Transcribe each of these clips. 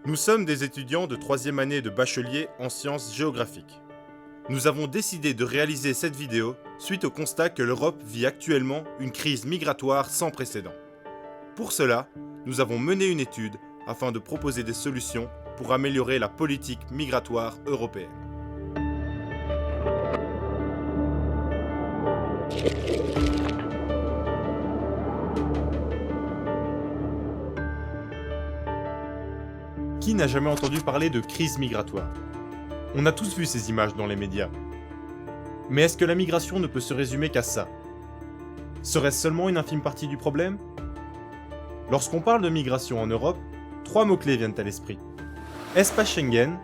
Nous sommes des étudiants de 3e année de bachelier en sciences géographiques. Nous avons décidé de réaliser cette vidéo suite au constat que l'Europe vit actuellement une crise migratoire sans précédent. Pour cela, nous avons mené une étude afin de proposer des solutions pour améliorer la politique migratoire européenne. Qui n'a jamais entendu parler de crise migratoire ? On a tous vu ces images dans les médias. Mais est-ce que la migration ne peut se résumer qu'à ça ? Serait-ce seulement une infime partie du problème ? Lorsqu'on parle de migration en Europe, 3 mots-clés viennent à l'esprit. Espace Schengen,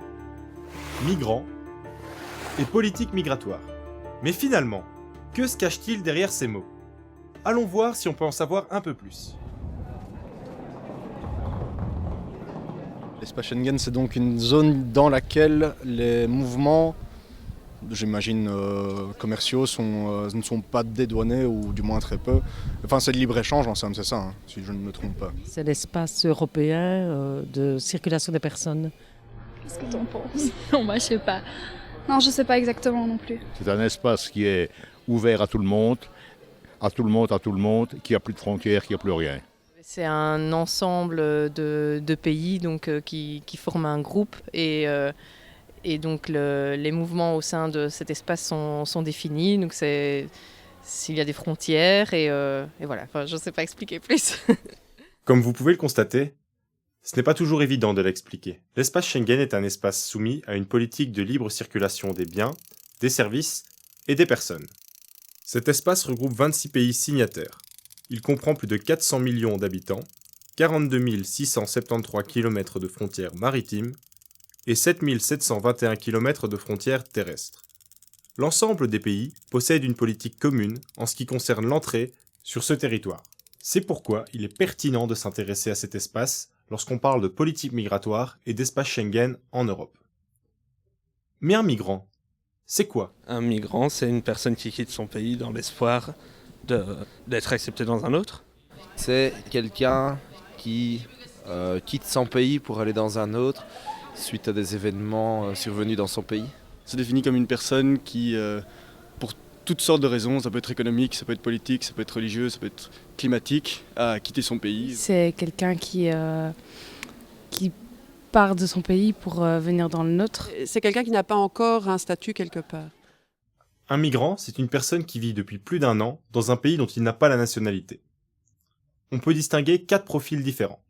migrants et politique migratoire. Mais finalement, que se cache-t-il derrière ces mots ? Allons voir si on peut en savoir un peu plus. L'espace Schengen, c'est donc une zone dans laquelle les mouvements, j'imagine, commerciaux ne sont pas dédouanés, ou du moins très peu. Enfin, c'est de libre-échange en somme, c'est ça, hein, si je ne me trompe pas. C'est l'espace européen de circulation des personnes. Qu'est-ce que t'en penses? Non, moi je sais pas. Non, je sais pas exactement non plus. C'est un espace qui est ouvert à tout le monde, qui n'a plus de frontières, qui n'a plus rien. C'est un ensemble de pays donc, qui forment un groupe et donc les mouvements au sein de cet espace sont définis. Donc s'il y a des frontières et voilà, enfin, je ne sais pas expliquer plus. Comme vous pouvez le constater, ce n'est pas toujours évident de l'expliquer. L'espace Schengen est un espace soumis à une politique de libre circulation des biens, des services et des personnes. Cet espace regroupe 26 pays signataires. Il comprend plus de 400 millions d'habitants, 42 673 km de frontières maritimes et 7 721 km de frontières terrestres. L'ensemble des pays possède une politique commune en ce qui concerne l'entrée sur ce territoire. C'est pourquoi il est pertinent de s'intéresser à cet espace lorsqu'on parle de politique migratoire et d'espace Schengen en Europe. Mais un migrant, c'est quoi ? Un migrant, c'est une personne qui quitte son pays dans l'espoir d'être accepté dans un autre. C'est quelqu'un qui quitte son pays pour aller dans un autre suite à des événements survenus dans son pays. C'est défini comme une personne qui, pour toutes sortes de raisons, ça peut être économique, ça peut être politique, ça peut être religieux, ça peut être climatique, a quitté son pays. C'est quelqu'un qui part de son pays pour venir dans le nôtre. C'est quelqu'un qui n'a pas encore un statut quelque part. Un migrant, c'est une personne qui vit depuis plus d'1 an dans un pays dont il n'a pas la nationalité. On peut distinguer 4 profils différents.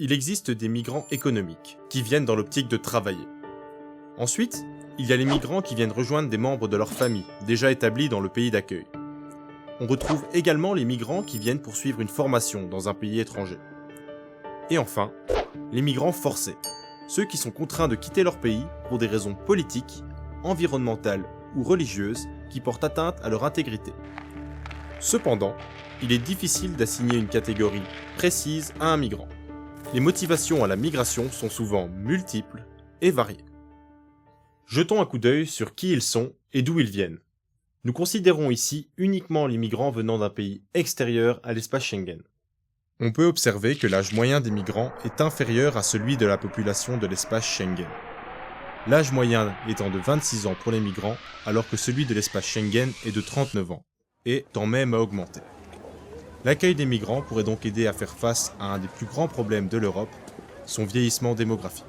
Il existe des migrants économiques, qui viennent dans l'optique de travailler. Ensuite, il y a les migrants qui viennent rejoindre des membres de leur famille, déjà établis dans le pays d'accueil. On retrouve également les migrants qui viennent poursuivre une formation dans un pays étranger. Et enfin, les migrants forcés, ceux qui sont contraints de quitter leur pays pour des raisons politiques, environnementales ou religieuses qui portent atteinte à leur intégrité. Cependant, il est difficile d'assigner une catégorie précise à un migrant. Les motivations à la migration sont souvent multiples et variées. Jetons un coup d'œil sur qui ils sont et d'où ils viennent. Nous considérons ici uniquement les migrants venant d'un pays extérieur à l'espace Schengen. On peut observer que l'âge moyen des migrants est inférieur à celui de la population de l'espace Schengen. L'âge moyen étant de 26 ans pour les migrants, alors que celui de l'espace Schengen est de 39 ans, et tend même à augmenter. L'accueil des migrants pourrait donc aider à faire face à un des plus grands problèmes de l'Europe, son vieillissement démographique.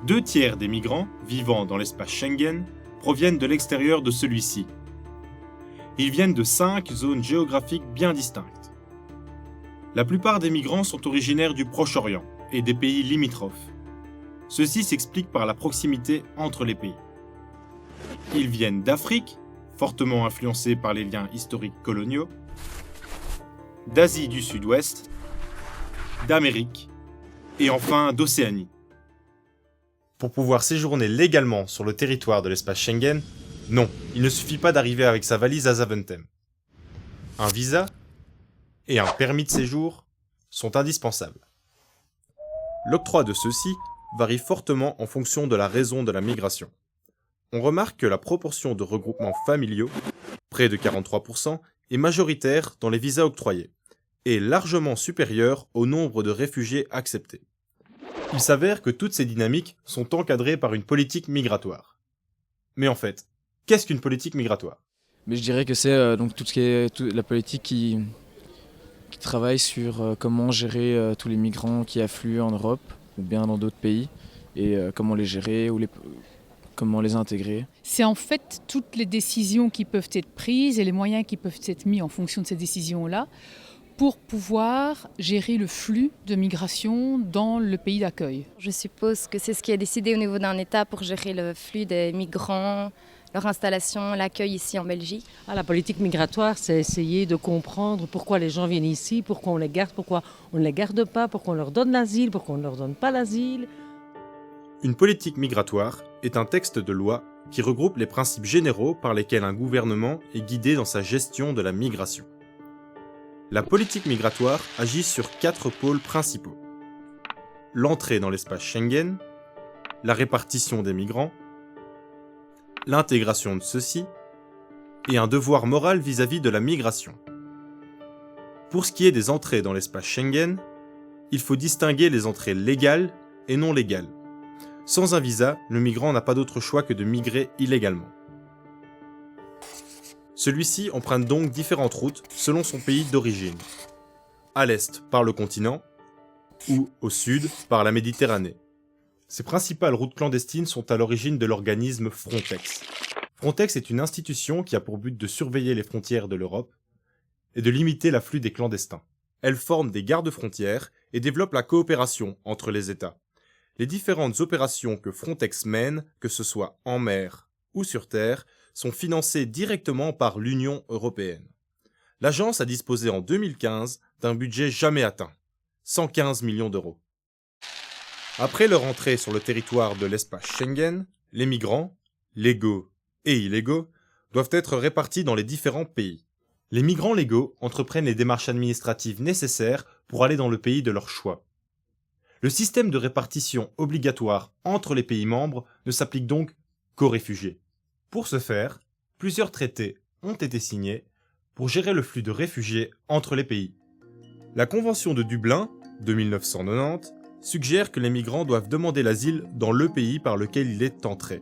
2 tiers des migrants vivant dans l'espace Schengen proviennent de l'extérieur de celui-ci. Ils viennent de 5 zones géographiques bien distinctes. La plupart des migrants sont originaires du Proche-Orient et des pays limitrophes. Ceci s'explique par la proximité entre les pays. Ils viennent d'Afrique, fortement influencés par les liens historiques coloniaux, d'Asie du Sud-Ouest, d'Amérique et enfin d'Océanie. Pour pouvoir séjourner légalement sur le territoire de l'espace Schengen, non, il ne suffit pas d'arriver avec sa valise à Zaventem. Un visa et un permis de séjour sont indispensables. L'octroi de ceux-ci varie fortement en fonction de la raison de la migration. On remarque que la proportion de regroupements familiaux, près de 43%, est majoritaire dans les visas octroyés, est largement supérieur au nombre de réfugiés acceptés. Il s'avère que toutes ces dynamiques sont encadrées par une politique migratoire. Mais en fait, qu'est-ce qu'une politique migratoire ? Mais je dirais que c'est donc tout ce qui est la politique qui travaille sur comment gérer tous les migrants qui affluent en Europe ou bien dans d'autres pays et comment les gérer ou comment les intégrer. C'est en fait toutes les décisions qui peuvent être prises et les moyens qui peuvent être mis en fonction de ces décisions-là pour pouvoir gérer le flux de migration dans le pays d'accueil. Je suppose que c'est ce qui est décidé au niveau d'un État pour gérer le flux des migrants, leur installation, l'accueil ici en Belgique. La politique migratoire, c'est essayer de comprendre pourquoi les gens viennent ici, pourquoi on les garde, pourquoi on ne les garde pas, pourquoi on leur donne l'asile, pourquoi on ne leur donne pas l'asile. Une politique migratoire est un texte de loi qui regroupe les principes généraux par lesquels un gouvernement est guidé dans sa gestion de la migration. La politique migratoire agit sur 4 pôles principaux. L'entrée dans l'espace Schengen, la répartition des migrants, l'intégration de ceux-ci, et un devoir moral vis-à-vis de la migration. Pour ce qui est des entrées dans l'espace Schengen, il faut distinguer les entrées légales et non légales. Sans un visa, le migrant n'a pas d'autre choix que de migrer illégalement. Celui-ci emprunte donc différentes routes selon son pays d'origine. À l'est, par le continent, ou au sud, par la Méditerranée. Ces principales routes clandestines sont à l'origine de l'organisme Frontex. Frontex est une institution qui a pour but de surveiller les frontières de l'Europe et de limiter l'afflux des clandestins. Elle forme des gardes-frontières et développe la coopération entre les États. Les différentes opérations que Frontex mène, que ce soit en mer ou sur terre, sont financées directement par l'Union européenne. L'agence a disposé en 2015 d'un budget jamais atteint, 115 millions d'euros. Après leur entrée sur le territoire de l'espace Schengen, les migrants, légaux et illégaux, doivent être répartis dans les différents pays. Les migrants légaux entreprennent les démarches administratives nécessaires pour aller dans le pays de leur choix. Le système de répartition obligatoire entre les pays membres ne s'applique donc qu'aux réfugiés. Pour ce faire, plusieurs traités ont été signés pour gérer le flux de réfugiés entre les pays. La Convention de Dublin, de 1990, suggère que les migrants doivent demander l'asile dans le pays par lequel il est entré.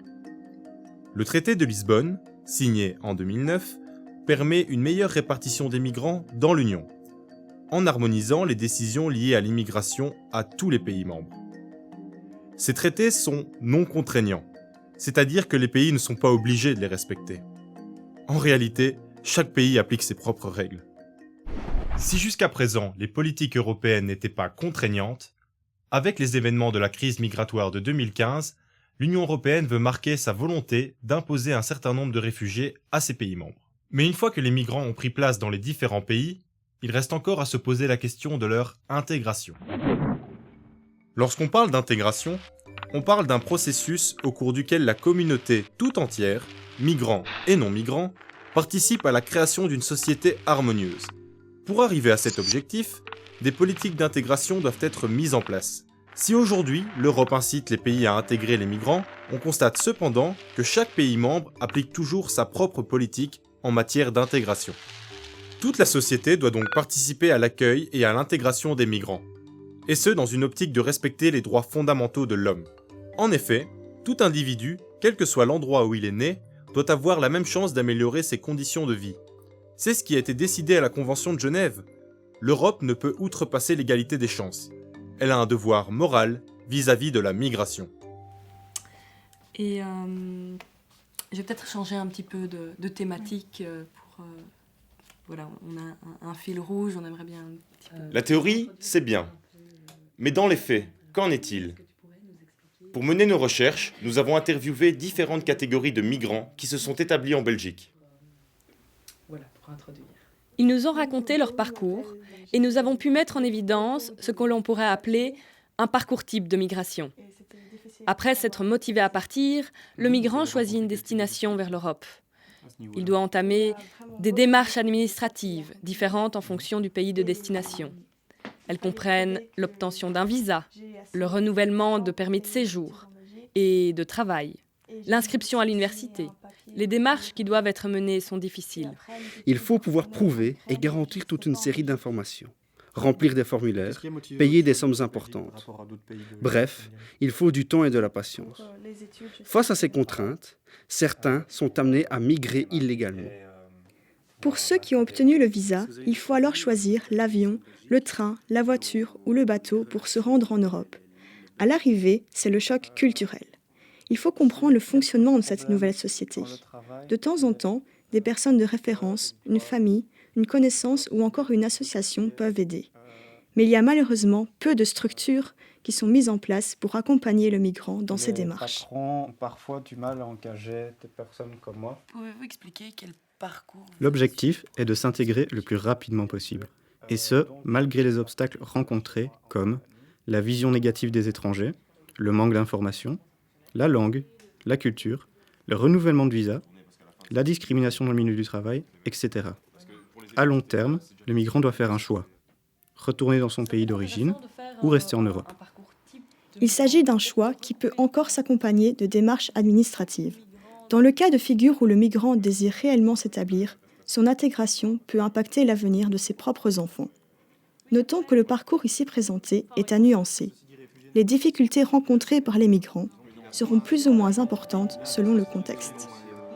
Le traité de Lisbonne, signé en 2009, permet une meilleure répartition des migrants dans l'Union, en harmonisant les décisions liées à l'immigration à tous les pays membres. Ces traités sont non contraignants, c'est-à-dire que les pays ne sont pas obligés de les respecter. En réalité, chaque pays applique ses propres règles. Si jusqu'à présent les politiques européennes n'étaient pas contraignantes, avec les événements de la crise migratoire de 2015, l'Union européenne veut marquer sa volonté d'imposer un certain nombre de réfugiés à ses pays membres. Mais une fois que les migrants ont pris place dans les différents pays, il reste encore à se poser la question de leur intégration. Lorsqu'on parle d'intégration, on parle d'un processus au cours duquel la communauté tout entière, migrants et non-migrants, participe à la création d'une société harmonieuse. Pour arriver à cet objectif, des politiques d'intégration doivent être mises en place. Si aujourd'hui, l'Europe incite les pays à intégrer les migrants, on constate cependant que chaque pays membre applique toujours sa propre politique en matière d'intégration. Toute la société doit donc participer à l'accueil et à l'intégration des migrants, et ce dans une optique de respecter les droits fondamentaux de l'homme. En effet, tout individu, quel que soit l'endroit où il est né, doit avoir la même chance d'améliorer ses conditions de vie. C'est ce qui a été décidé à la Convention de Genève. L'Europe ne peut outrepasser l'égalité des chances. Elle a un devoir moral vis-à-vis de la migration. Et je vais peut-être changer un petit peu de thématique voilà, on a un fil rouge, on aimerait bien un petit peu... La théorie, c'est bien. Mais dans les faits, qu'en est-il ? Pour mener nos recherches, nous avons interviewé différentes catégories de migrants qui se sont établis en Belgique. Voilà, pour introduire. Ils nous ont raconté leur parcours et nous avons pu mettre en évidence ce que l'on pourrait appeler un parcours type de migration. Après s'être motivé à partir, le migrant choisit une destination vers l'Europe. Il doit entamer des démarches administratives différentes en fonction du pays de destination. Elles comprennent l'obtention d'un visa, le renouvellement de permis de séjour et de travail, l'inscription à l'université. Les démarches qui doivent être menées sont difficiles. Il faut pouvoir prouver et garantir toute une série d'informations. remplir des formulaires, payer des sommes importantes. Bref, il faut du temps et de la patience. Face à ces contraintes, certains sont amenés à migrer illégalement. Pour ceux qui ont obtenu le visa, il faut alors choisir l'avion, le train, la voiture ou le bateau pour se rendre en Europe. À l'arrivée, c'est le choc culturel. Il faut comprendre le fonctionnement de cette nouvelle société. De temps en temps, des personnes de référence, une famille, une connaissance ou encore une association peuvent aider. Mais il y a malheureusement peu de structures qui sont mises en place pour accompagner le migrant dans ses démarches. Les patrons ont parfois du mal à engager des personnes comme moi. Pouvez-vous expliquer quel parcours... L'objectif est de s'intégrer le plus rapidement possible. Et ce, malgré les obstacles rencontrés comme la vision négative des étrangers, le manque d'information, la langue, la culture, le renouvellement de visa, la discrimination dans le milieu du travail, etc. À long terme, le migrant doit faire un choix. Retourner dans son pays d'origine ou rester en Europe. Il s'agit d'un choix qui peut encore s'accompagner de démarches administratives. Dans le cas de figure où le migrant désire réellement s'établir, son intégration peut impacter l'avenir de ses propres enfants. Notons que le parcours ici présenté est à nuancer. Les difficultés rencontrées par les migrants seront plus ou moins importantes selon le contexte.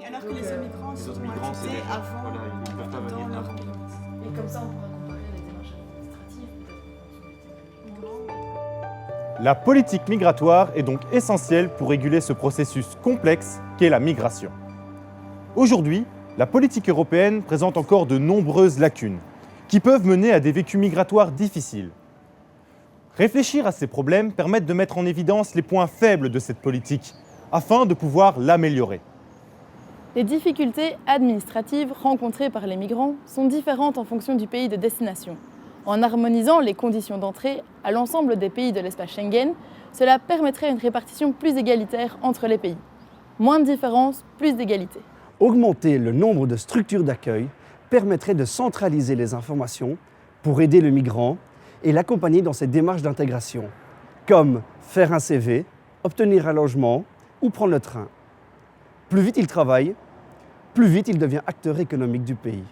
Alors que les migrants sont acceptés avant, dans leur pays. Et comme ça, on pourra comparer les démarches administratives. La politique migratoire est donc essentielle pour réguler ce processus complexe qu'est la migration. Aujourd'hui, la politique européenne présente encore de nombreuses lacunes qui peuvent mener à des vécus migratoires difficiles. Réfléchir à ces problèmes permet de mettre en évidence les points faibles de cette politique afin de pouvoir l'améliorer. Les difficultés administratives rencontrées par les migrants sont différentes en fonction du pays de destination. En harmonisant les conditions d'entrée à l'ensemble des pays de l'espace Schengen, cela permettrait une répartition plus égalitaire entre les pays. Moins de différences, plus d'égalité. Augmenter le nombre de structures d'accueil permettrait de centraliser les informations pour aider le migrant et l'accompagner dans ses démarches d'intégration, comme faire un CV, obtenir un logement ou prendre le train. Plus vite il travaille, plus vite il devient acteur économique du pays.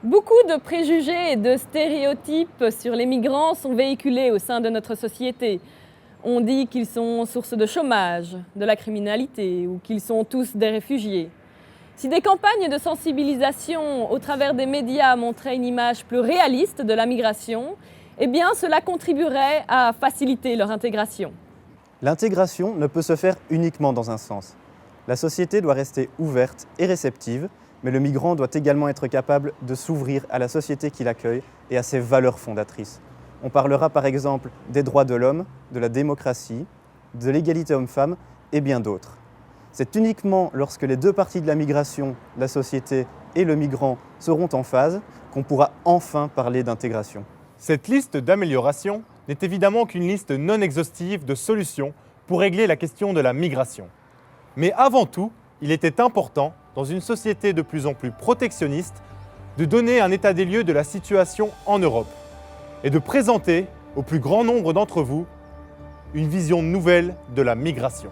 Beaucoup de préjugés et de stéréotypes sur les migrants sont véhiculés au sein de notre société. On dit qu'ils sont source de chômage, de la criminalité ou qu'ils sont tous des réfugiés. Si des campagnes de sensibilisation au travers des médias montraient une image plus réaliste de la migration, eh bien cela contribuerait à faciliter leur intégration. L'intégration ne peut se faire uniquement dans un sens. La société doit rester ouverte et réceptive, mais le migrant doit également être capable de s'ouvrir à la société qui l'accueille et à ses valeurs fondatrices. On parlera par exemple des droits de l'homme, de la démocratie, de l'égalité homme-femme et bien d'autres. C'est uniquement lorsque les deux parties de la migration, la société et le migrant, seront en phase qu'on pourra enfin parler d'intégration. Cette liste d'améliorations n'est évidemment qu'une liste non exhaustive de solutions pour régler la question de la migration. Mais avant tout, il était important, dans une société de plus en plus protectionniste, de donner un état des lieux de la situation en Europe et de présenter au plus grand nombre d'entre vous une vision nouvelle de la migration.